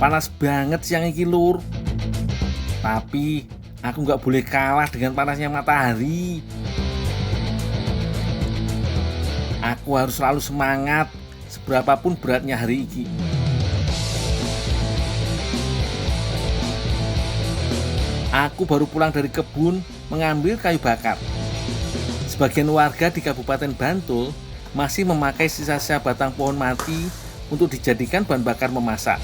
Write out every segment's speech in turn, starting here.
Panas banget siang iki lur. Tapi aku nggak boleh kalah dengan panasnya matahari. Aku harus selalu semangat, seberapapun beratnya hari ini. Aku baru pulang dari kebun mengambil kayu bakar. Sebagian warga di Kabupaten Bantul masih memakai sisa-sisa batang pohon mati untuk dijadikan bahan bakar memasak.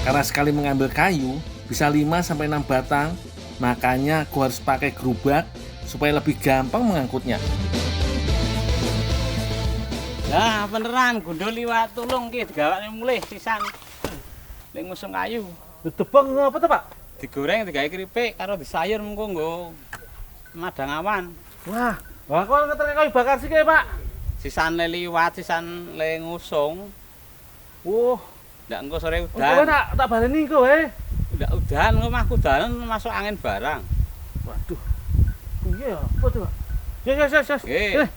Karena sekali mengambil kayu bisa 5-6 batang, makanya aku harus pakai gerobak supaya lebih gampang mengangkutnya. Lah beneran gundul liwat tulung ki digawakne mulih sisan. Ning ngusung kayu. Tebang apa tuh, Pak? Digoreng digawe keripik karo disayur mengko nggo madang awan. Wah kok ngeterke kayu bakar sih kayak, Pak? Sisan le liwat, sisan le ngusung. Ndak engko sore Kowe udan. tak baleni kowe. Ndak udan omahku dalan masuk angin barang. Waduh. Iya, apa tuh, Pak? Ya. Nggih.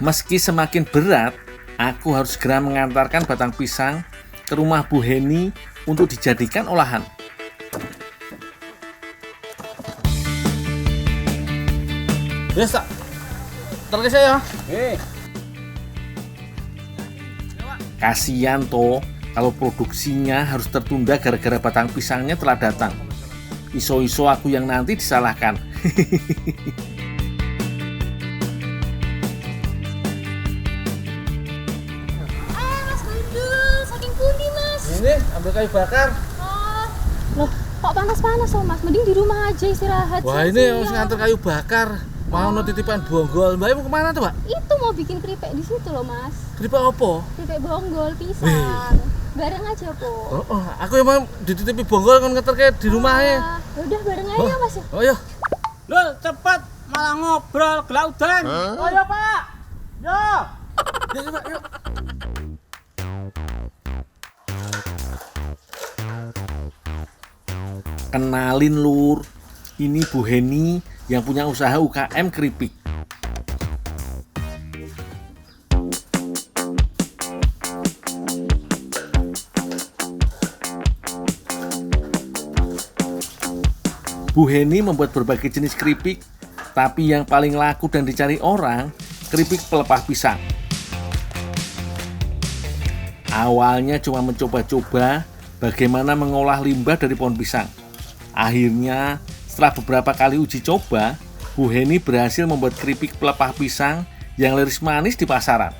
Meski semakin berat, aku harus segera mengantarkan batang pisang ke rumah Bu Heni untuk dijadikan olahan. Yes, tak. Terke saya. Nggih. Kasian toh kalau produksinya harus tertunda gara-gara batang pisangnya telah datang. Iso-iso aku yang nanti disalahkan. Mas Gundul, saking pundi Mas? Ini ambil kayu bakar. Loh, kok panas-panas loh Mas? Mending di rumah aja istirahat. Wah, ini harus nganter kayu bakar. Mau titipan bonggol. Mbak mau kemana tuh, Pak? Itu mau bikin keripik di situ loh Mas. Keripik apa? Keripik bonggol pisang. Bareng aja po. Aku emang dititipi bonggol kan ngeterke di rumah ya. Udah bareng aja Mas ya. Oh iya. Lho, cepet malah ngobrol gelak udan. Oh iya, Pak. Yo. Ya, Pak, yuk. Kenalin lur, ini Bu Heni yang punya usaha UKM keripik. Bu Heni membuat berbagai jenis keripik, tapi yang paling laku dan dicari orang, keripik pelepah pisang. Awalnya cuma mencoba-coba bagaimana mengolah limbah dari pohon pisang. Akhirnya, setelah beberapa kali uji coba, Bu Heni berhasil membuat keripik pelepah pisang yang laris manis di pasaran.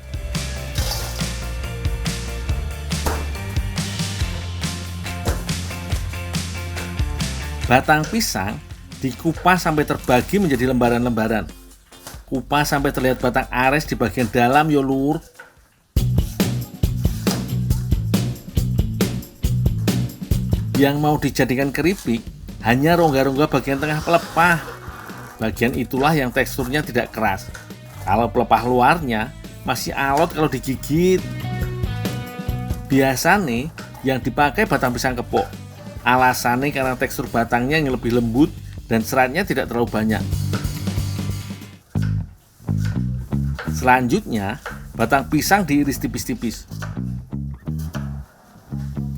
Batang pisang dikupas sampai terbagi menjadi lembaran-lembaran. Kupas sampai terlihat batang ares di bagian dalam yo lur. Yang mau dijadikan keripik hanya rongga-rongga bagian tengah pelepah. Bagian itulah yang teksturnya tidak keras. Kalau pelepah luarnya masih alot kalau digigit. Biasanya yang dipakai batang pisang kepok. Alasannya karena tekstur batangnya yang lebih lembut dan seratnya tidak terlalu banyak. Selanjutnya, batang pisang diiris tipis-tipis.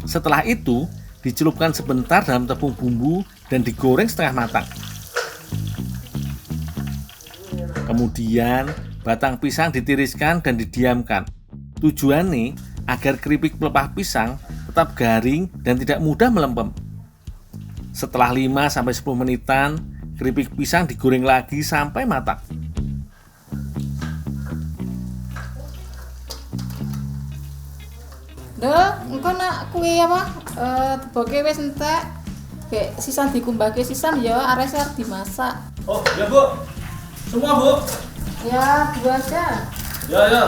Setelah itu, dicelupkan sebentar dalam tepung bumbu dan digoreng setengah matang. Kemudian, batang pisang ditiriskan dan didiamkan. Tujuannya agar keripik pelepah pisang tetap garing dan tidak mudah melempem. Setelah 5-10 menitan, keripik pisang digoreng lagi sampai matang. Duh, engko nak kuwi apa? Teboke wis entek. Kayak sisan dikumbahke sisan ya ares arep dimasak. Oh, ya, Bu. Semua, Bu. Ya, dua aja. Ya.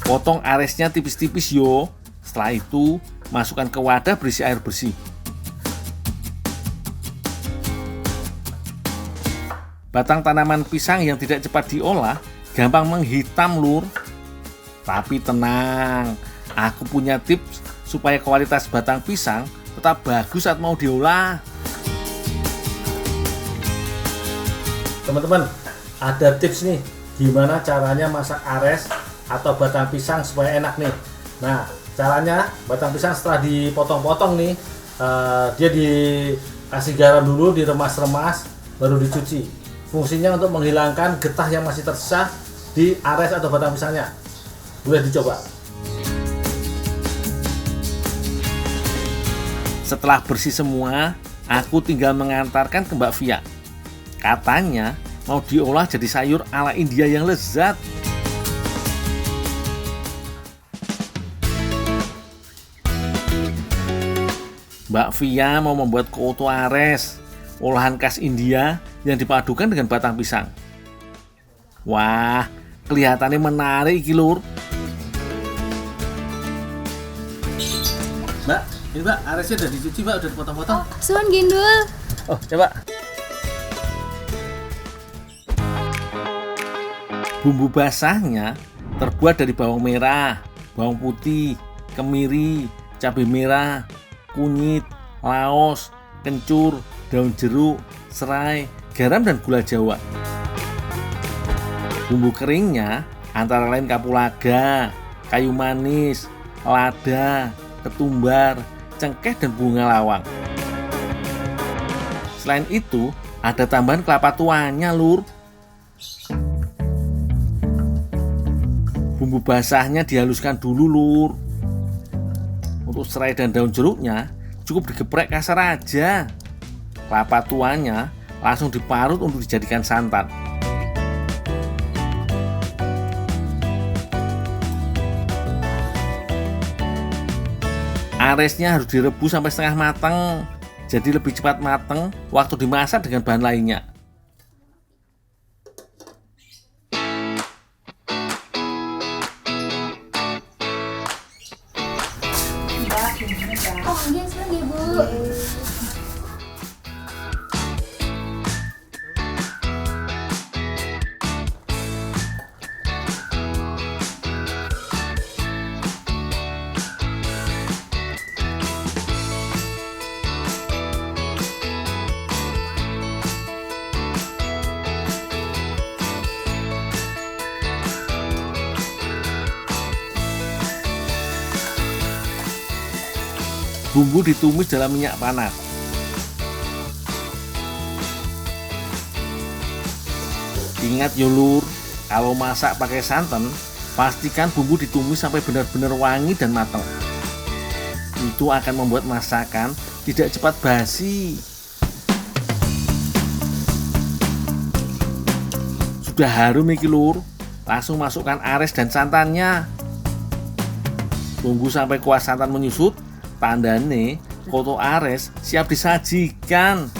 Potong aresnya tipis-tipis yo. Setelah itu, masukkan ke wadah berisi air bersih. batang tanaman pisang yang tidak cepat diolah gampang menghitam, Lur. Tapi tenang, aku punya tips supaya kualitas batang pisang tetap bagus saat mau diolah. Teman-teman, ada tips nih gimana caranya masak ares atau batang pisang supaya enak nih. Nah, caranya batang pisang setelah dipotong-potong nih, dia dikasih garam dulu, diremas-remas, baru dicuci. Fungsinya untuk menghilangkan getah yang masih tersisa di ares atau batang pisangnya. Boleh dicoba. Setelah bersih semua, aku tinggal mengantarkan ke Mbak Via. Katanya mau diolah jadi sayur ala India yang lezat. Mbak Via mau membuat coto ares, olahan khas India yang dipadukan dengan batang pisang. Wah, kelihatannya menarik iki, Lur. Mbak, ini Mbak, aresnya udah dicuci, Mbak, udah dipotong-potong. Suan Gindul. Oh, coba. Bumbu basahnya terbuat dari bawang merah, bawang putih, kemiri, cabai merah, kunyit, laos, kencur, daun jeruk, serai, garam, dan gula jawa. Bumbu keringnya antara lain kapulaga, kayu manis, lada, ketumbar, cengkeh, dan bunga lawang. Selain itu, ada tambahan kelapa tuanya, Lur. Bumbu basahnya dihaluskan dulu, Lur. Untuk serai dan daun jeruknya cukup digeprek kasar aja. Kelapa tuanya langsung diparut untuk dijadikan santan. Aresnya harus direbus sampai setengah matang, jadi lebih cepat matang waktu dimasak dengan bahan lainnya. Oh, iya, senang ya, Bu. Bumbu ditumis dalam minyak panas. Ingat yo, Lur, kalau masak pakai santan, pastikan bumbu ditumis sampai benar-benar wangi dan matang. Itu akan membuat masakan tidak cepat basi. Sudah harum iki, Lur. Langsung masukkan ares dan santannya. Tunggu sampai kuah santan menyusut. Tandane coto ares siap disajikan.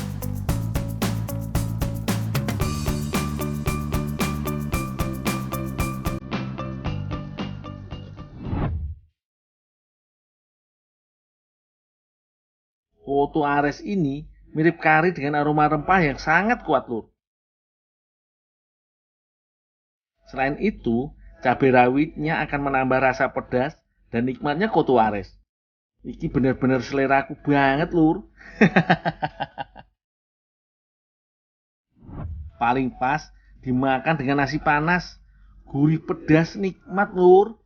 Coto ares ini mirip kari dengan aroma rempah yang sangat kuat, Lur. Selain itu, cabai rawitnya akan menambah rasa pedas dan nikmatnya coto ares. Iki bener-bener seleraku banget, Lur. Paling pas dimakan dengan nasi panas. Gurih pedas nikmat, Lur.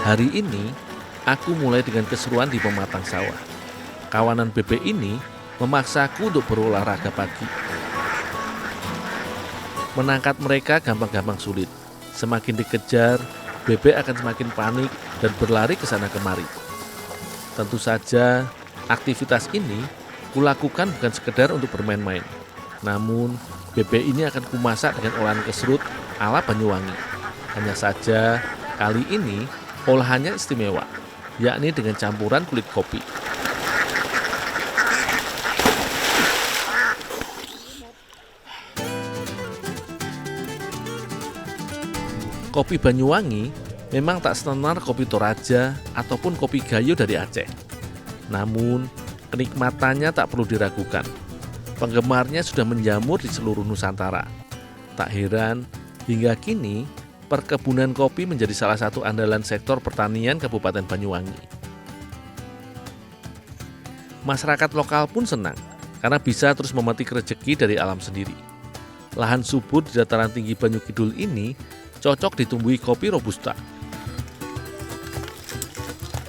Hari ini, aku mulai dengan keseruan di pematang sawah. Kawanan bebek ini memaksaku untuk berolahraga pagi. Menangkap mereka gampang-gampang sulit. Semakin dikejar, bebek akan semakin panik dan berlari ke sana kemari. Tentu saja, aktivitas ini kulakukan bukan sekedar untuk bermain-main. Namun, bebek ini akan kumasak dengan olahan kesrut ala Banyuwangi. Hanya saja kali ini olahannya istimewa, yakni dengan campuran kulit kopi. Kopi Banyuwangi memang tak setenar kopi Toraja ataupun kopi Gayo dari Aceh. Namun, kenikmatannya tak perlu diragukan. Penggemarnya sudah menjamur di seluruh Nusantara. Tak heran, hingga kini perkebunan kopi menjadi salah satu andalan sektor pertanian Kabupaten Banyuwangi. Masyarakat lokal pun senang karena bisa terus memetik rezeki dari alam sendiri. Lahan subur di dataran tinggi Banyu Kidul ini cocok ditumbuhi kopi Robusta.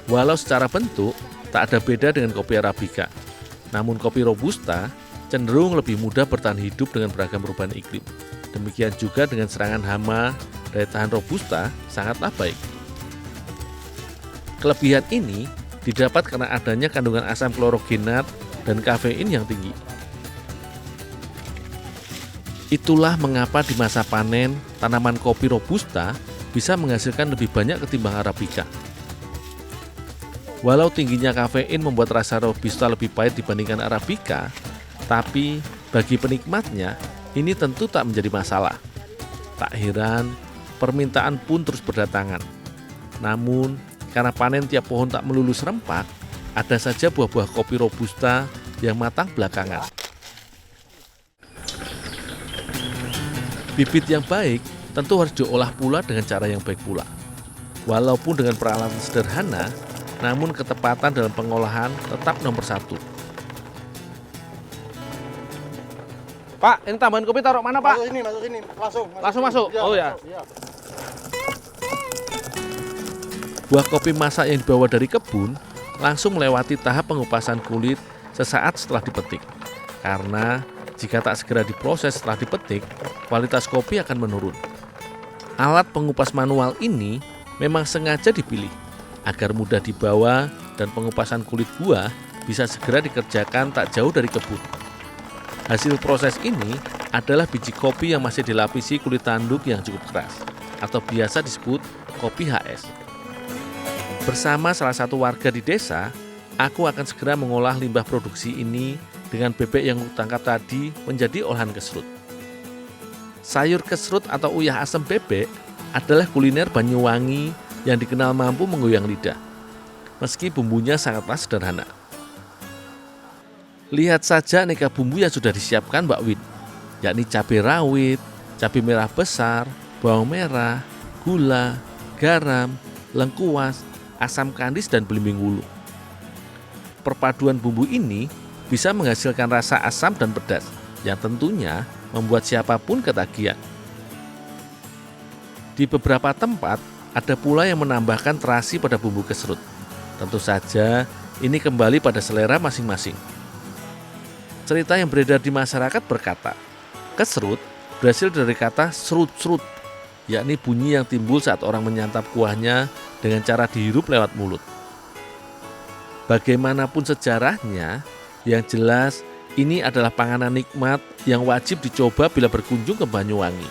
Walau secara bentuk tak ada beda dengan kopi Arabica, namun kopi Robusta cenderung lebih mudah bertahan hidup dengan beragam perubahan iklim. Demikian juga dengan serangan hama, daya tahan Robusta sangatlah baik. Kelebihan ini didapat karena adanya kandungan asam klorogenat dan kafein yang tinggi. Itulah mengapa di masa panen, tanaman kopi Robusta bisa menghasilkan lebih banyak ketimbang Arabica. Walau tingginya kafein membuat rasa Robusta lebih pahit dibandingkan Arabica, tapi bagi penikmatnya, ini tentu tak menjadi masalah. Tak heran, permintaan pun terus berdatangan. Namun, karena panen tiap pohon tak melulu serempak, ada saja buah-buah kopi Robusta yang matang belakangan. Bibit yang baik tentu harus diolah pula dengan cara yang baik pula. Walaupun dengan peralatan sederhana, namun ketepatan dalam pengolahan tetap nomor satu. Pak, ini tambahan kopi taruh mana, Pak? Masuk sini, Langsung masuk? Ya, oh ya. masuk, ya. Buah kopi masak yang dibawa dari kebun langsung melewati tahap pengupasan kulit sesaat setelah dipetik. Karena jika tak segera diproses setelah dipetik, kualitas kopi akan menurun. Alat pengupas manual ini memang sengaja dipilih agar mudah dibawa dan pengupasan kulit buah bisa segera dikerjakan tak jauh dari kebun. Hasil proses ini adalah biji kopi yang masih dilapisi kulit tanduk yang cukup keras, atau biasa disebut kopi HS. Bersama salah satu warga di desa, aku akan segera mengolah limbah produksi ini dengan bebek yang kutangkap tadi menjadi olahan kesrut. Sayur kesrut atau uyah asem bebek adalah kuliner Banyuwangi yang dikenal mampu menggoyang lidah, meski bumbunya sangatlah sederhana. Lihat saja aneka bumbu yang sudah disiapkan Mbak Win, yakni cabai rawit, cabai merah besar, bawang merah, gula, garam, lengkuas, asam kandis, dan belimbing wulu. Perpaduan bumbu ini bisa menghasilkan rasa asam dan pedas yang tentunya membuat siapapun ketagihan. Di beberapa tempat ada pula yang menambahkan terasi pada bumbu kesrut. Tentu saja ini kembali pada selera masing-masing. Cerita yang beredar di masyarakat berkata, kesrut berasal dari kata serut-serut, yakni bunyi yang timbul saat orang menyantap kuahnya dengan cara dihirup lewat mulut. Bagaimanapun sejarahnya, yang jelas ini adalah panganan nikmat yang wajib dicoba bila berkunjung ke Banyuwangi.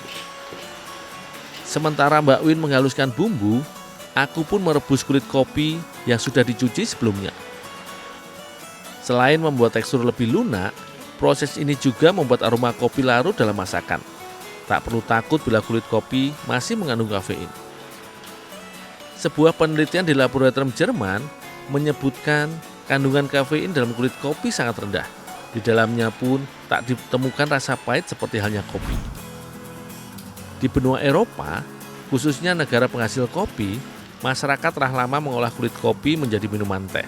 Sementara Mbak Win menghaluskan bumbu, aku pun merebus kulit kopi yang sudah dicuci sebelumnya. Selain membuat tekstur lebih lunak, proses ini juga membuat aroma kopi larut dalam masakan. Tak perlu takut bila kulit kopi masih mengandung kafein. Sebuah penelitian di laboratorium Jerman menyebutkan kandungan kafein dalam kulit kopi sangat rendah. Di dalamnya pun tak ditemukan rasa pahit seperti halnya kopi. Di benua Eropa, khususnya negara penghasil kopi, masyarakat telah lama mengolah kulit kopi menjadi minuman teh.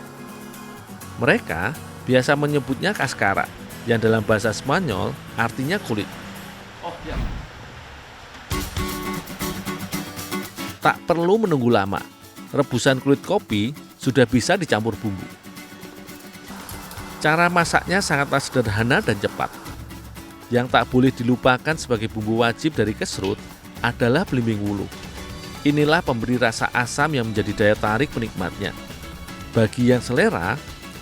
Mereka biasa menyebutnya cascara, yang dalam bahasa Spanyol artinya kulit. Tak perlu menunggu lama, rebusan kulit kopi sudah bisa dicampur bumbu. Cara masaknya sangatlah sederhana dan cepat. Yang tak boleh dilupakan sebagai bumbu wajib dari kesrut adalah belimbing wulu. Inilah pemberi rasa asam yang menjadi daya tarik penikmatnya. Bagi yang selera,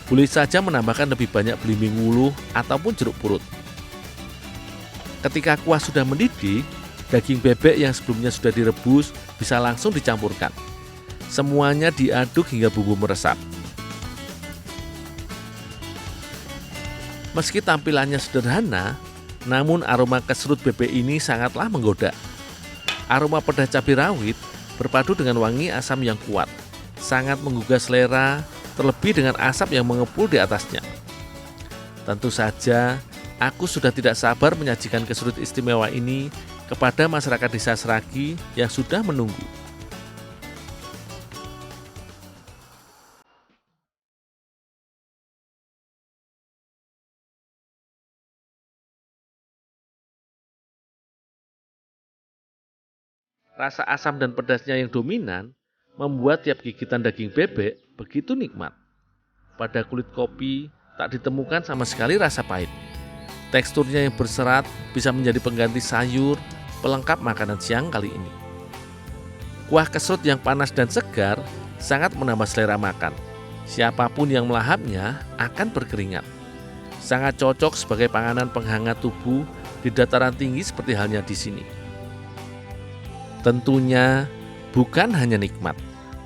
boleh saja menambahkan lebih banyak belimbing wulu ataupun jeruk purut. Ketika kuah sudah mendidih Daging bebek yang sebelumnya sudah direbus bisa langsung dicampurkan. Semuanya diaduk hingga bumbu meresap. Meski tampilannya sederhana, namun aroma kesrut bebek ini sangatlah menggoda. Aroma pedas cabai rawit berpadu dengan wangi asam yang kuat, sangat menggugah selera, terlebih dengan asap yang mengepul di atasnya. Tentu saja, aku sudah tidak sabar menyajikan kesrut istimewa ini kepada masyarakat desa Seragi yang sudah menunggu. Rasa asam dan pedasnya yang dominan membuat tiap gigitan daging bebek begitu nikmat. Pada kulit kopi tak ditemukan sama sekali rasa pahit. Teksturnya yang berserat bisa menjadi pengganti sayur, pelengkap makanan siang kali ini. Kuah kesrut yang panas dan segar sangat menambah selera makan. Siapapun yang melahapnya akan berkeringat. Sangat cocok sebagai panganan penghangat tubuh di dataran tinggi seperti halnya di sini. Tentunya bukan hanya nikmat.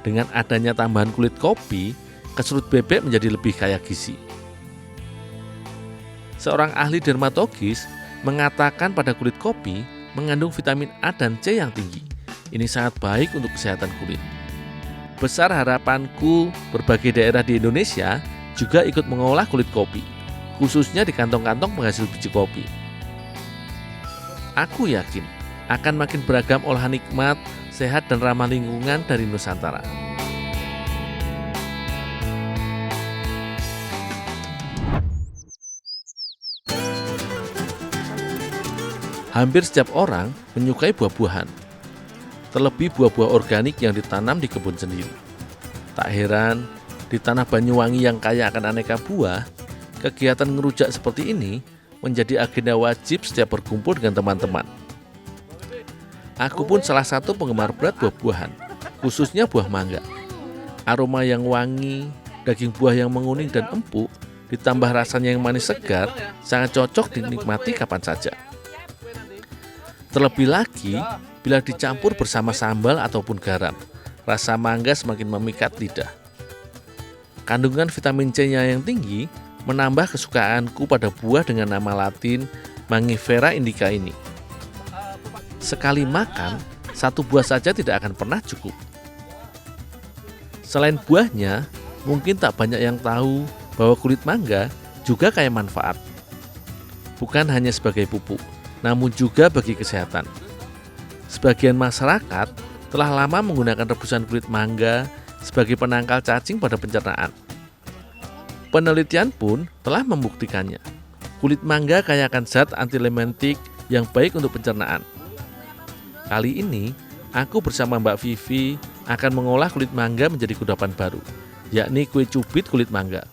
Dengan adanya tambahan kulit kopi, kesrut bebek menjadi lebih kaya gizi. Seorang ahli dermatologis mengatakan pada kulit kopi mengandung vitamin A dan C yang tinggi. Ini sangat baik untuk kesehatan kulit. Besar harapanku berbagai daerah di Indonesia juga ikut mengolah kulit kopi, khususnya di kantong-kantong penghasil biji kopi. Aku yakin akan makin beragam olahan nikmat, sehat dan ramah lingkungan dari Nusantara. Hampir setiap orang menyukai buah-buahan, terlebih buah-buah organik yang ditanam di kebun sendiri. Tak heran, di tanah Banyuwangi yang kaya akan aneka buah, kegiatan ngerujak seperti ini menjadi agenda wajib setiap berkumpul dengan teman-teman. Aku pun salah satu penggemar berat buah-buahan, khususnya buah mangga. Aroma yang wangi, daging buah yang menguning dan empuk, ditambah rasanya yang manis segar, sangat cocok dinikmati kapan saja. Terlebih lagi, bila dicampur bersama sambal ataupun garam, rasa mangga semakin memikat lidah. Kandungan vitamin C-nya yang tinggi menambah kesukaanku pada buah dengan nama latin Mangifera indica ini. Sekali makan, satu buah saja tidak akan pernah cukup. Selain buahnya, mungkin tak banyak yang tahu bahwa kulit mangga juga kaya manfaat. Bukan hanya sebagai pupuk, namun juga bagi kesehatan. Sebagian masyarakat telah lama menggunakan rebusan kulit mangga sebagai penangkal cacing pada pencernaan. Penelitian pun telah membuktikannya. Kulit mangga kaya akan zat antielementik yang baik untuk pencernaan. Kali ini, aku bersama Mbak Vivi akan mengolah kulit mangga menjadi kudapan baru, yakni kue cubit kulit mangga.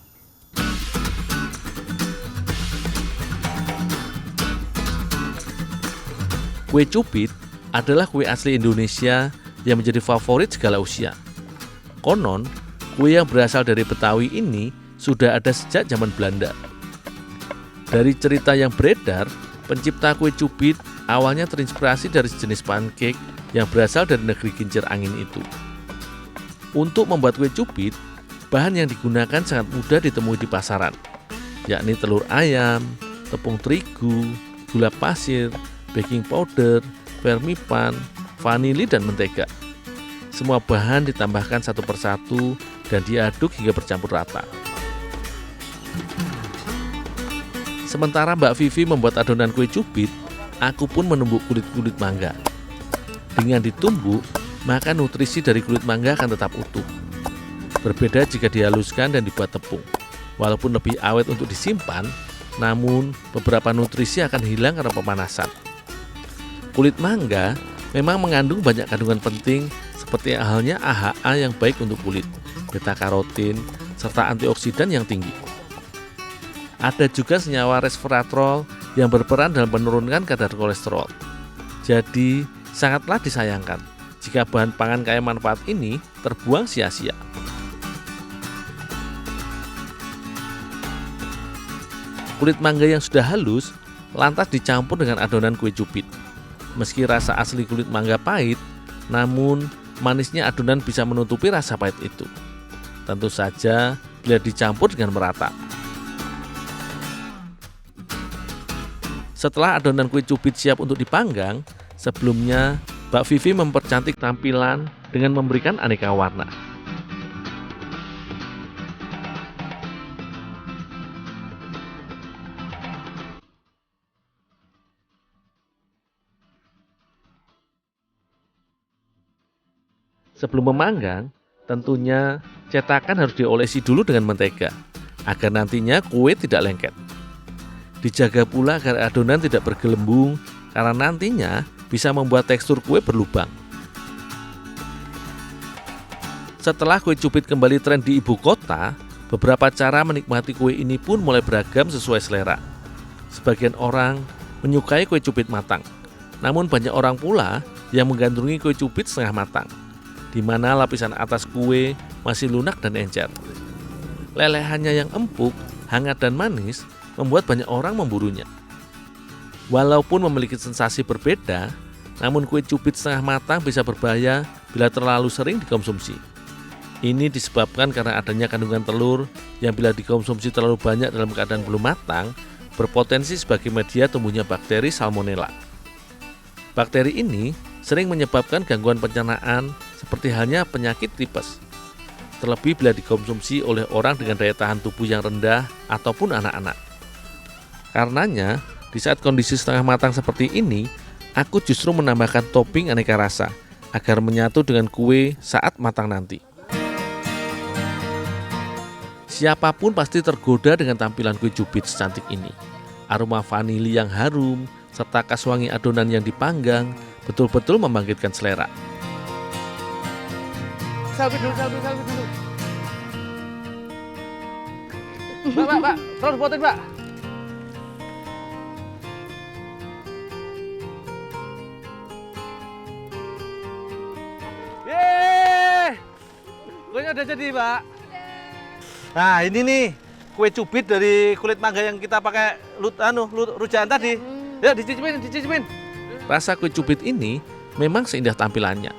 Kue cubit adalah kue asli Indonesia yang menjadi favorit segala usia. Konon, kue yang berasal dari Betawi ini sudah ada sejak zaman Belanda. Dari cerita yang beredar, pencipta kue cubit awalnya terinspirasi dari sejenis pancake yang berasal dari negeri kincir angin itu. Untuk membuat kue cubit, bahan yang digunakan sangat mudah ditemui di pasaran, yakni telur ayam, tepung terigu, gula pasir, baking powder, vermipan, vanili, dan mentega. Semua bahan ditambahkan satu persatu dan diaduk hingga bercampur rata. Sementara Mbak Vivi membuat adonan kue cubit, aku pun menumbuk kulit-kulit mangga. Dengan ditumbuk, maka nutrisi dari kulit mangga akan tetap utuh. Berbeda jika dihaluskan dan dibuat tepung. Walaupun lebih awet untuk disimpan, namun beberapa nutrisi akan hilang karena pemanasan. Kulit mangga memang mengandung banyak kandungan penting seperti halnya AHA yang baik untuk kulit, beta-karotin, serta antioksidan yang tinggi. Ada juga senyawa resveratrol yang berperan dalam menurunkan kadar kolesterol. Jadi, sangatlah disayangkan jika bahan pangan kaya manfaat ini terbuang sia-sia. Kulit mangga yang sudah halus lantas dicampur dengan adonan kue cubit. Meski rasa asli kulit mangga pahit, namun manisnya adonan bisa menutupi rasa pahit itu. Tentu saja bila dicampur dengan merata. Setelah adonan kue cubit siap untuk dipanggang, sebelumnya Mbak Vivi mempercantik tampilan dengan memberikan aneka warna. Sebelum memanggang, tentunya cetakan harus diolesi dulu dengan mentega, agar nantinya kue tidak lengket. Dijaga pula agar adonan tidak bergelembung, karena nantinya bisa membuat tekstur kue berlubang. Setelah kue cubit kembali tren di ibu kota, beberapa cara menikmati kue ini pun mulai beragam sesuai selera. Sebagian orang menyukai kue cubit matang, namun banyak orang pula yang menggandrungi kue cubit setengah matang, di mana lapisan atas kue masih lunak dan encer. Lelehannya yang empuk, hangat dan manis membuat banyak orang memburunya. Walaupun memiliki sensasi berbeda, namun kue cubit setengah matang bisa berbahaya bila terlalu sering dikonsumsi. Ini disebabkan karena adanya kandungan telur yang bila dikonsumsi terlalu banyak dalam keadaan belum matang, berpotensi sebagai media tumbuhnya bakteri Salmonella. Bakteri ini sering menyebabkan gangguan pencernaan seperti halnya penyakit tipes, terlebih bila dikonsumsi oleh orang dengan daya tahan tubuh yang rendah ataupun anak-anak. Karenanya, di saat kondisi setengah matang seperti ini, aku justru menambahkan topping aneka rasa agar menyatu dengan kue saat matang nanti. Siapapun pasti tergoda dengan tampilan kue cubit secantik ini. Aroma vanili yang harum, serta khas wangi adonan yang dipanggang, betul-betul membangkitkan selera. Selfie dulu. Mbak, terus fotoin, Mbak. Yeay! Kuenya udah jadi, Mbak. Nah, ini nih kue cubit dari kulit mangga yang kita pakai rujaan tadi. Ya, dicicipin. Rasa kue cubit ini memang seindah tampilannya.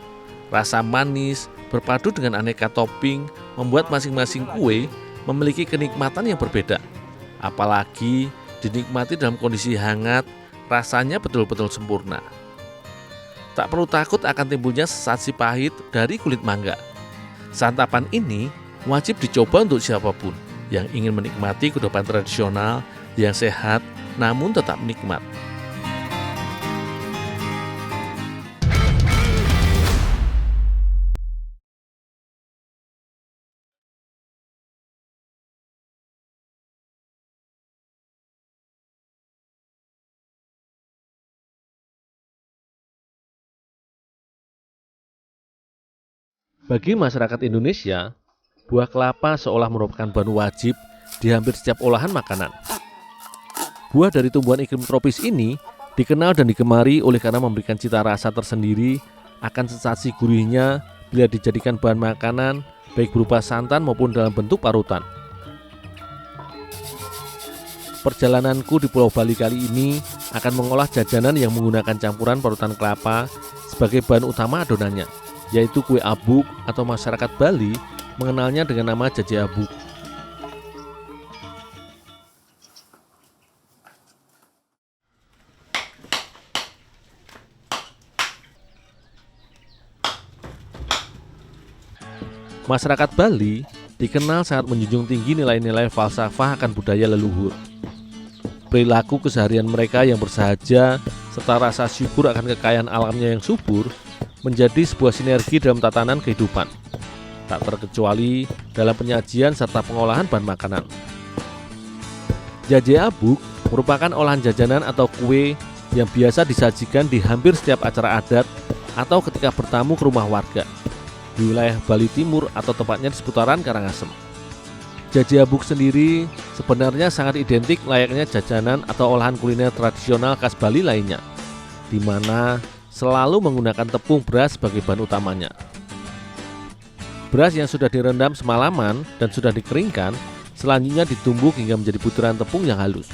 Rasa manis berpadu dengan aneka topping membuat masing-masing kue memiliki kenikmatan yang berbeda. Apalagi dinikmati dalam kondisi hangat, rasanya betul-betul sempurna. Tak perlu takut akan timbulnya sensasi pahit dari kulit mangga. Santapan ini wajib dicoba untuk siapapun yang ingin menikmati kudapan tradisional yang sehat namun tetap nikmat. Bagi masyarakat Indonesia, buah kelapa seolah merupakan bahan wajib di hampir setiap olahan makanan. Buah dari tumbuhan iklim tropis ini dikenal dan digemari oleh karena memberikan cita rasa tersendiri akan sensasi gurihnya bila dijadikan bahan makanan, baik berupa santan maupun dalam bentuk parutan. Perjalananku di Pulau Bali kali ini akan mengolah jajanan yang menggunakan campuran parutan kelapa sebagai bahan utama adonannya, yaitu kue abuk atau masyarakat Bali mengenalnya dengan nama jaje abuk. Masyarakat Bali dikenal sangat menjunjung tinggi nilai-nilai falsafah akan budaya leluhur. Perilaku keseharian mereka yang bersahaja serta rasa syukur akan kekayaan alamnya yang subur menjadi sebuah sinergi dalam tatanan kehidupan, tak terkecuali dalam penyajian serta pengolahan bahan makanan. Jaje abuk merupakan olahan jajanan atau kue yang biasa disajikan di hampir setiap acara adat atau ketika bertamu ke rumah warga di wilayah Bali Timur atau tepatnya di seputaran Karangasem. Jaje abuk sendiri sebenarnya sangat identik layaknya jajanan atau olahan kuliner tradisional khas Bali lainnya, di mana selalu menggunakan tepung beras sebagai bahan utamanya. Beras yang sudah direndam semalaman dan sudah dikeringkan, selanjutnya ditumbuk hingga menjadi butiran tepung yang halus.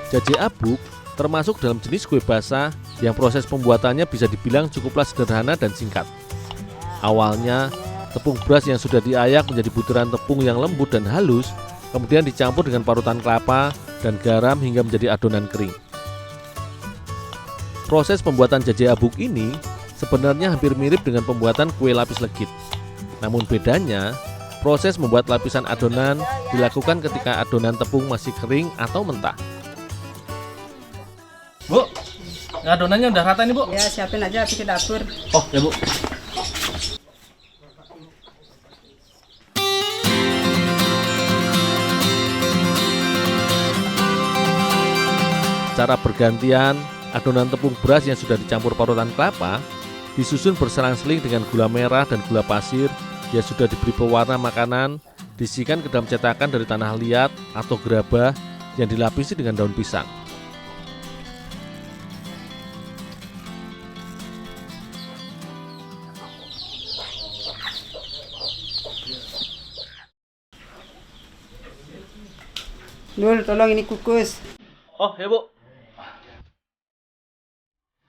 Jaje abuk termasuk dalam jenis kue basah yang proses pembuatannya bisa dibilang cukuplah sederhana dan singkat. Awalnya, tepung beras yang sudah diayak menjadi butiran tepung yang lembut dan halus, kemudian dicampur dengan parutan kelapa dan garam hingga menjadi adonan kering. Proses pembuatan jaje abuk ini sebenarnya hampir mirip dengan pembuatan kue lapis legit. Namun bedanya, proses membuat lapisan adonan dilakukan ketika adonan tepung masih kering atau mentah. Bu, adonannya udah rata nih, Bu? Ya, siapin aja bikin dapur. Oh, ya, Bu. Secara bergantian, adonan tepung beras yang sudah dicampur parutan kelapa disusun berselang-seling dengan gula merah dan gula pasir yang sudah diberi pewarna makanan, diisikan ke dalam cetakan dari tanah liat atau gerabah yang dilapisi dengan daun pisang. Dul, tolong ini kukus. Oh, ya, Bu.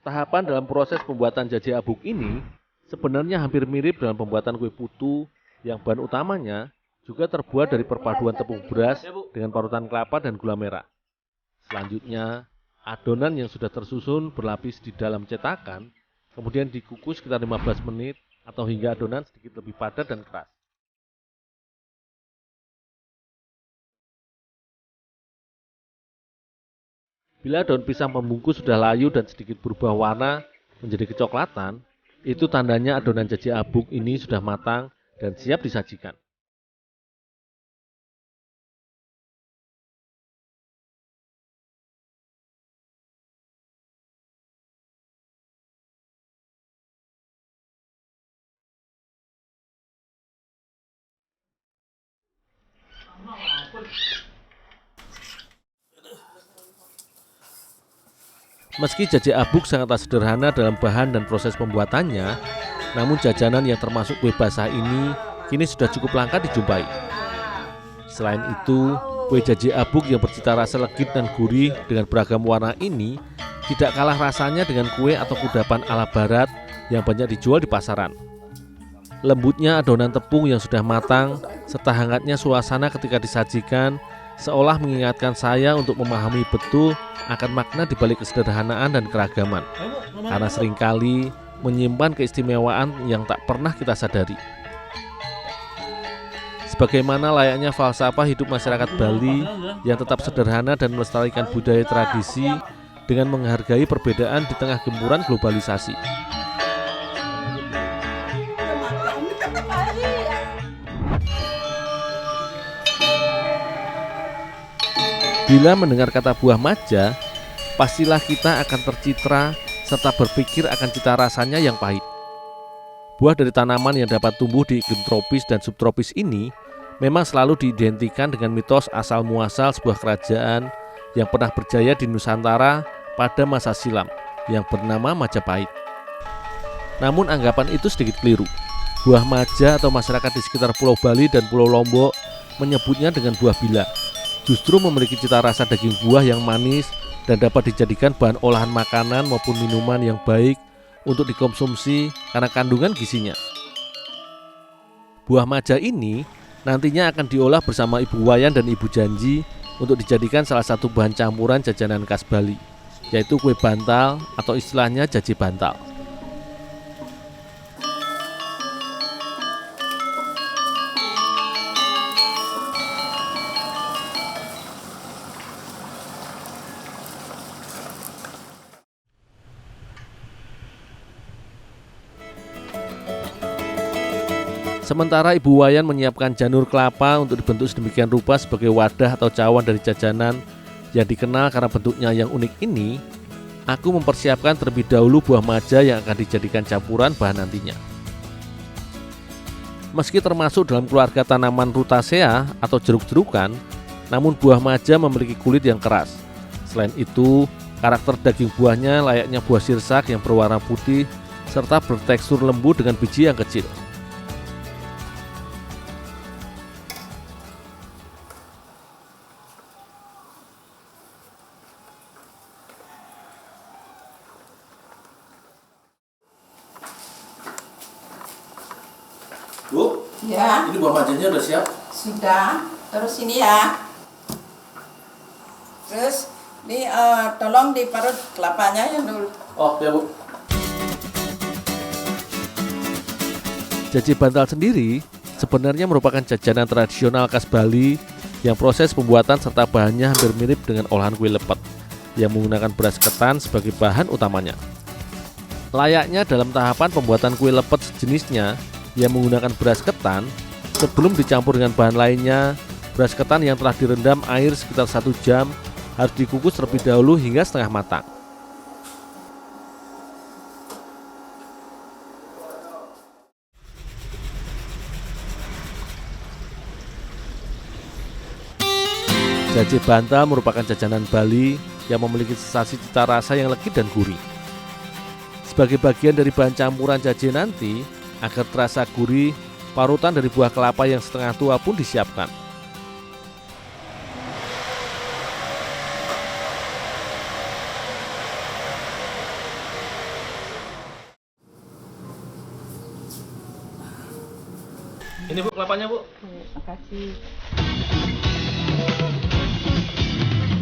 Tahapan dalam proses pembuatan jaje abuk ini sebenarnya hampir mirip dengan pembuatan kue putu yang bahan utamanya juga terbuat dari perpaduan tepung beras dengan parutan kelapa dan gula merah. Selanjutnya, adonan yang sudah tersusun berlapis di dalam cetakan kemudian dikukus sekitar 15 menit atau hingga adonan sedikit lebih padat dan keras. Bila daun pisang pembungkus sudah layu dan sedikit berubah warna menjadi kecoklatan, itu tandanya adonan jaje abuk ini sudah matang dan siap disajikan. Meski jaje abuk sangatlah sederhana dalam bahan dan proses pembuatannya, namun jajanan yang termasuk kue basah ini kini sudah cukup langka dijumpai. Selain itu, kue jaje abuk yang bercita rasa legit dan gurih dengan beragam warna ini tidak kalah rasanya dengan kue atau kudapan ala barat yang banyak dijual di pasaran. Lembutnya adonan tepung yang sudah matang serta hangatnya suasana ketika disajikan seolah mengingatkan saya untuk memahami betul akan makna di balik kesederhanaan dan keragaman, karena seringkali menyimpan keistimewaan yang tak pernah kita sadari. Sebagaimana layaknya falsafah hidup masyarakat Bali yang tetap sederhana dan melestarikan budaya tradisi dengan menghargai perbedaan di tengah gempuran globalisasi. Bila mendengar kata buah maja, pastilah kita akan tercitra serta berpikir akan cita rasanya yang pahit. Buah dari tanaman yang dapat tumbuh di iklim tropis dan subtropis ini memang selalu diidentikan dengan mitos asal-muasal sebuah kerajaan yang pernah berjaya di Nusantara pada masa silam yang bernama Majapahit. Namun anggapan itu sedikit keliru. Buah maja atau masyarakat di sekitar Pulau Bali dan Pulau Lombok menyebutnya dengan buah bila. Justru memiliki cita rasa daging buah yang manis dan dapat dijadikan bahan olahan makanan maupun minuman yang baik untuk dikonsumsi karena kandungan gizinya. Buah maja ini nantinya akan diolah bersama Ibu Wayan dan Ibu Janji untuk dijadikan salah satu bahan campuran jajanan khas Bali, yaitu kue bantal atau istilahnya jaje bantal. Sementara Ibu Wayan menyiapkan janur kelapa untuk dibentuk sedemikian rupa sebagai wadah atau cawan dari jajanan yang dikenal karena bentuknya yang unik ini, aku mempersiapkan terlebih dahulu buah maja yang akan dijadikan campuran bahan nantinya. Meski termasuk dalam keluarga tanaman Rutaceae atau jeruk-jerukan, namun buah maja memiliki kulit yang keras. Selain itu, karakter daging buahnya layaknya buah sirsak yang berwarna putih serta bertekstur lembut dengan biji yang kecil. 。Bu, Ya, ini buah majanya udah siap. sudah. Terus ini ya. Terus ini tolong diparut kelapanya ya dulu. Oh, ya Bu. Jaje bantal sendiri sebenarnya merupakan jajanan tradisional khas Bali yang proses pembuatan serta bahannya hampir mirip dengan olahan kue lepet yang menggunakan beras ketan sebagai bahan utamanya. Layaknya dalam tahapan pembuatan kue lepet sejenisnya yang menggunakan beras ketan, sebelum dicampur dengan bahan lainnya, beras ketan yang telah direndam air sekitar 1 jam harus dikukus terlebih dahulu hingga setengah matang. Jaje bantal merupakan jajanan Bali yang memiliki sensasi cita rasa yang legit dan gurih. Sebagai bagian dari bahan campuran jaje nanti, agar terasa gurih, parutan dari buah kelapa yang setengah tua pun disiapkan. Ini Bu kelapanya Bu. Makasih.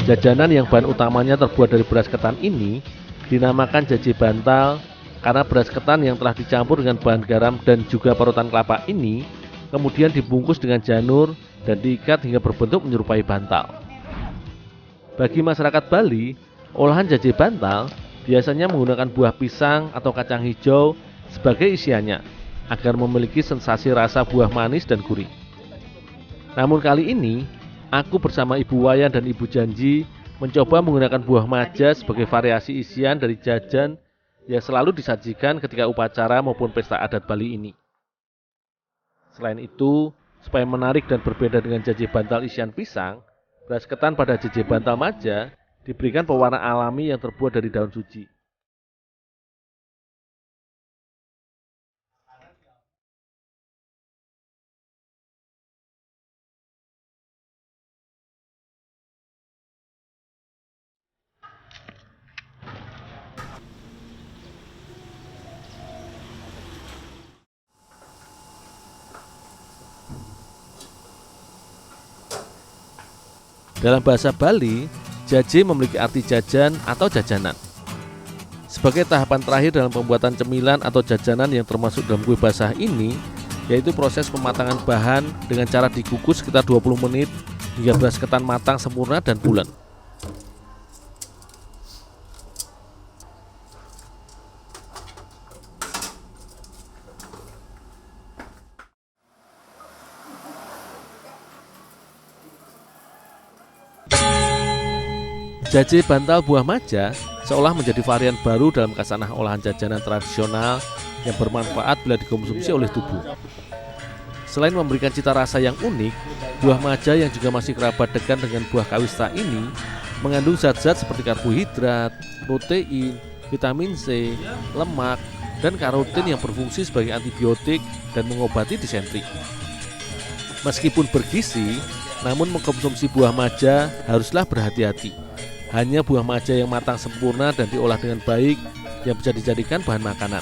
Jajanan yang bahan utamanya terbuat dari beras ketan ini dinamakan jaje bantal karena beras ketan yang telah dicampur dengan bahan garam dan juga parutan kelapa ini kemudian dibungkus dengan janur dan diikat hingga berbentuk menyerupai bantal. Bagi masyarakat Bali, olahan jaje bantal biasanya menggunakan buah pisang atau kacang hijau sebagai isiannya agar memiliki sensasi rasa buah manis dan gurih. Namun kali ini, aku bersama Ibu Wayan dan Ibu Janji mencoba menggunakan buah maja sebagai variasi isian dari jajan yang selalu disajikan ketika upacara maupun pesta adat Bali ini. Selain itu, supaya menarik dan berbeda dengan jaje bantal isian pisang, beras ketan pada jaje bantal maja diberikan pewarna alami yang terbuat dari daun suji. Dalam bahasa Bali, jaje memiliki arti jajan atau jajanan. Sebagai tahapan terakhir dalam pembuatan cemilan atau jajanan yang termasuk dalam kue basah ini, yaitu proses pematangan bahan dengan cara dikukus sekitar 20 menit hingga beras ketan matang sempurna dan bulat. Jaje bantal buah maja seolah menjadi varian baru dalam khasanah olahan jajanan tradisional yang bermanfaat bila dikonsumsi oleh tubuh. Selain memberikan cita rasa yang unik, buah maja yang juga masih kerabat dekat dengan buah kawista ini mengandung zat-zat seperti karbohidrat, protein, vitamin C, lemak, dan karotin yang berfungsi sebagai antibiotik dan mengobati disentri. Meskipun bergizi, namun mengkonsumsi buah maja haruslah berhati-hati. Hanya buah maja yang matang sempurna dan diolah dengan baik yang bisa dijadikan bahan makanan.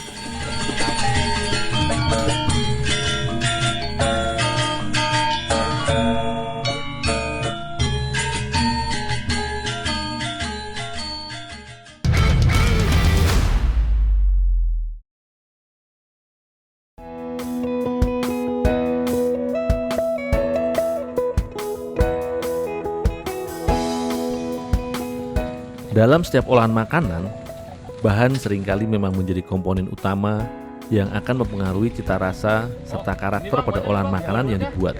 Dalam setiap olahan makanan, bahan seringkali memang menjadi komponen utama yang akan mempengaruhi cita rasa serta karakter pada olahan makanan yang dibuat.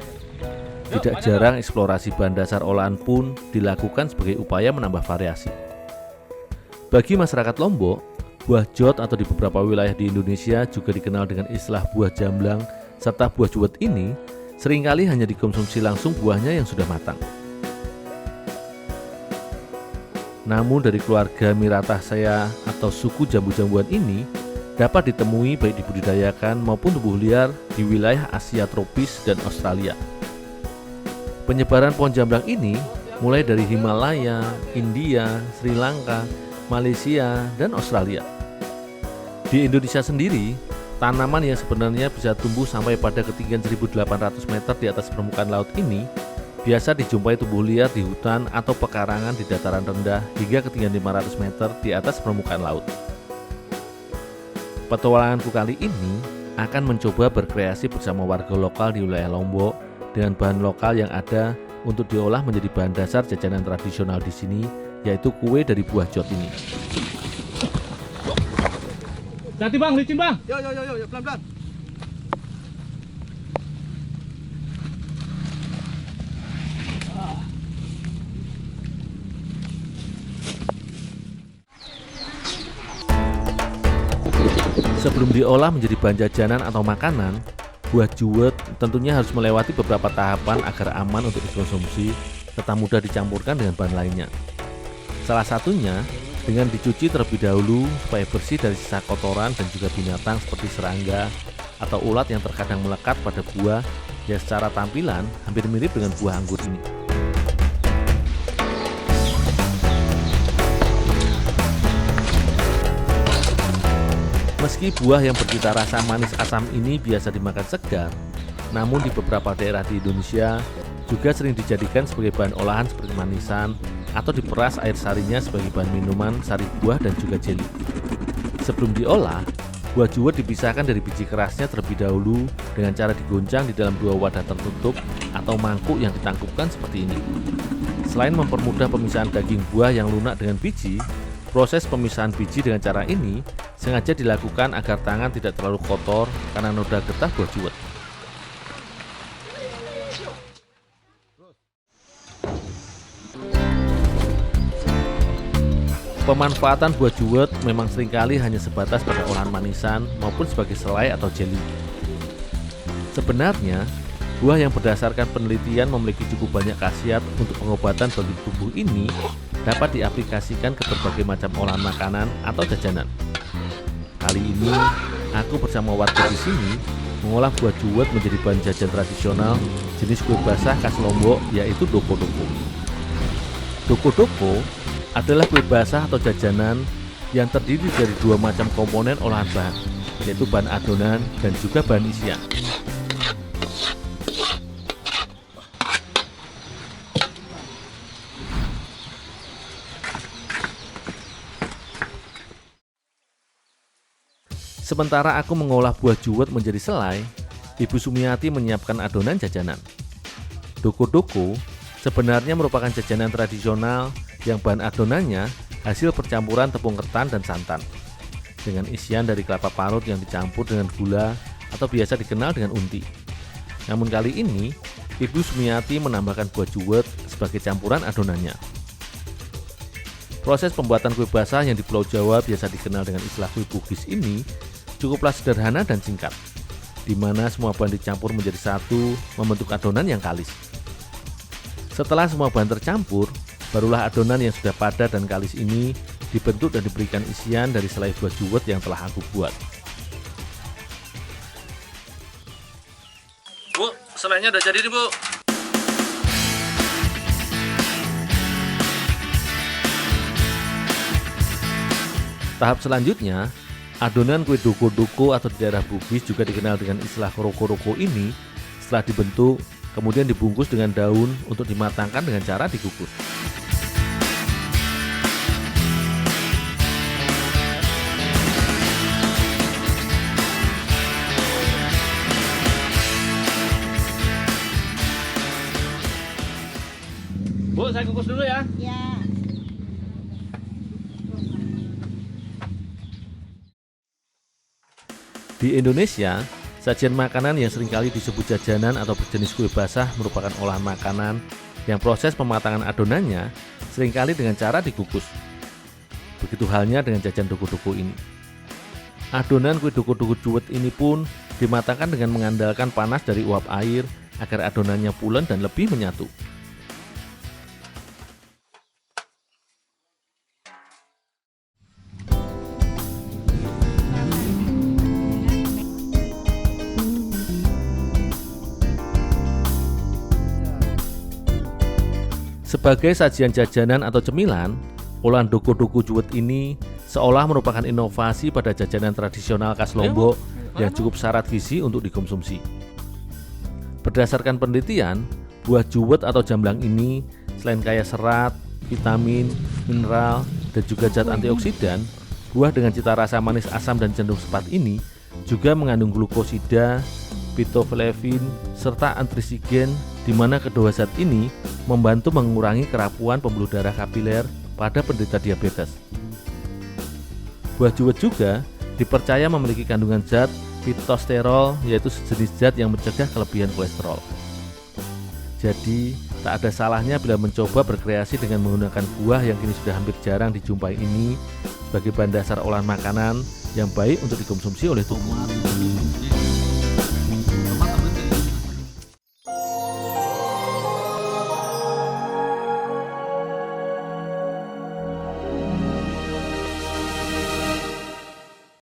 Tidak jarang eksplorasi bahan dasar olahan pun dilakukan sebagai upaya menambah variasi. Bagi masyarakat Lombok, buah jot atau di beberapa wilayah di Indonesia juga dikenal dengan istilah buah jamblang serta buah cuwet ini seringkali hanya dikonsumsi langsung buahnya yang sudah matang. Namun dari keluarga Mirataceae atau suku jambu-jambuan ini dapat ditemui baik dibudidayakan maupun tumbuh liar di wilayah Asia tropis dan Australia. Penyebaran pohon jamblang ini mulai dari Himalaya, India, Sri Lanka, Malaysia, dan Australia. Di Indonesia sendiri, Tanaman yang sebenarnya bisa tumbuh sampai pada ketinggian 1.800 meter di atas permukaan laut ini biasa dijumpai tumbuh liar di hutan atau pekarangan di dataran rendah hingga ketinggian 500 meter di atas permukaan laut. Petualanganku kali ini akan mencoba berkreasi bersama warga lokal di wilayah Lombok dengan bahan lokal yang ada untuk diolah menjadi bahan dasar jajanan tradisional di sini, yaitu kue dari buah jot ini. Hati bang, licin bang. Yo, pelan-pelan. Sebelum diolah menjadi bahan jajanan atau makanan, buah juwet tentunya harus melewati beberapa tahapan agar aman untuk dikonsumsi serta mudah dicampurkan dengan bahan lainnya. Salah satunya dengan dicuci terlebih dahulu supaya bersih dari sisa kotoran dan juga binatang seperti serangga atau ulat yang terkadang melekat pada buah yang secara tampilan hampir mirip dengan buah anggur ini. Meski buah yang bercita rasa manis asam ini biasa dimakan segar, namun di beberapa daerah di Indonesia juga sering dijadikan sebagai bahan olahan seperti manisan atau diperas air sarinya sebagai bahan minuman, sari buah, dan juga jeli. Sebelum diolah, buah juwet dipisahkan dari biji kerasnya terlebih dahulu dengan cara digoncang di dalam 2 wadah tertutup atau mangkuk yang ditangkupkan seperti ini. Selain mempermudah pemisahan daging buah yang lunak dengan biji, proses pemisahan biji dengan cara ini sengaja dilakukan agar tangan tidak terlalu kotor karena noda getah buah juwet. Pemanfaatan buah juwet memang seringkali hanya sebatas pada olahan manisan maupun sebagai selai atau jeli. Sebenarnya, buah yang berdasarkan penelitian memiliki cukup banyak khasiat untuk pengobatan bagi tubuh ini dapat diaplikasikan ke berbagai macam olahan makanan atau jajanan. Kali ini, aku bersama warga di sini mengolah buah juwet menjadi bahan jajan tradisional jenis kue basah khas Lombok, yaitu doko-doko. Doko-doko adalah kue basah atau jajanan yang terdiri dari 2 macam komponen olahan bahan, yaitu bahan adonan dan juga bahan isian. Sementara aku mengolah buah juwet menjadi selai, Ibu Sumiati menyiapkan adonan jajanan. Doko-doko sebenarnya merupakan jajanan tradisional yang bahan adonannya hasil percampuran tepung ketan dan santan dengan isian dari kelapa parut yang dicampur dengan gula atau biasa dikenal dengan unti. Namun kali ini, Ibu Sumiati menambahkan buah juwet sebagai campuran adonannya. Proses pembuatan kue basah yang di Pulau Jawa biasa dikenal dengan istilah kue bugis ini cukuplah sederhana dan singkat, di mana semua bahan dicampur menjadi satu membentuk adonan yang kalis. Setelah semua bahan tercampur, barulah adonan yang sudah padat dan kalis ini dibentuk dan diberikan isian dari selai buah juwet yang telah aku buat. Bu, selainya udah jadi nih, Bu. Tahap selanjutnya, adonan kue doko-doko atau di daerah Bugis juga dikenal dengan istilah roko-roko ini setelah dibentuk, kemudian dibungkus dengan daun untuk dimatangkan dengan cara dikukus. Bu, saya kukus dulu ya. Ya. Di Indonesia, sajian makanan yang seringkali disebut jajanan atau berjenis kue basah merupakan olahan makanan yang proses pematangan adonannya seringkali dengan cara dikukus. Begitu halnya dengan jajan doko-doko ini. Adonan kue doko-doko juwet ini pun dimatangkan dengan mengandalkan panas dari uap air agar adonannya pulen dan lebih menyatu. Sebagai sajian jajanan atau cemilan, olahan doko-doko juwet ini seolah merupakan inovasi pada jajanan tradisional khas Lombok yang cukup syarat gizi untuk dikonsumsi. Berdasarkan penelitian, buah juwet atau jamblang ini selain kaya serat, vitamin, mineral, dan juga zat antioksidan, buah dengan cita rasa manis asam dan cenderung sepat ini juga mengandung glukosida, phytoflavin, serta antrisigen, di mana kedua zat ini membantu mengurangi kerapuan pembuluh darah kapiler pada penderita diabetes. Buah juwet juga dipercaya memiliki kandungan zat phytosterol, yaitu sejenis zat yang mencegah kelebihan kolesterol. Jadi, tak ada salahnya bila mencoba berkreasi dengan menggunakan buah yang kini sudah hampir jarang dijumpai ini sebagai bahan dasar olahan makanan yang baik untuk dikonsumsi oleh tubuh.